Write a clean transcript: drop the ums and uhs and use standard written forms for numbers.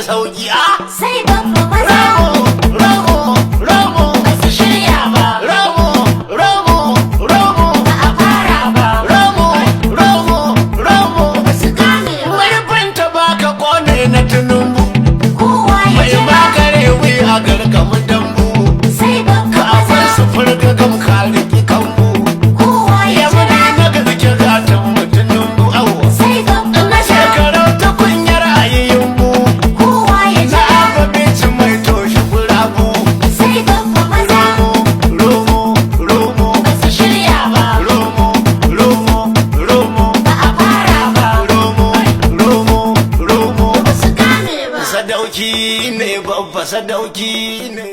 sauki a sai babba maza romo ba su shirya ba romo ba a fara ba romo ba su gane ba marfinta baka kone na tunumbu kowa ya mai jira magare wi a gargamu dambu sai babba kafin maza su furga gam kaliki kambu kowa ya ya jira na gaske gatan mutunin bu awo sai babba na maza shekarar ta kunyar ayiyin bu kowa ya na jira abinci mai toshe gurabu sai babba maza romo ba su shirya ba romo ba a fara ba romo ba su gane ba sadauki ne babba sadauki ne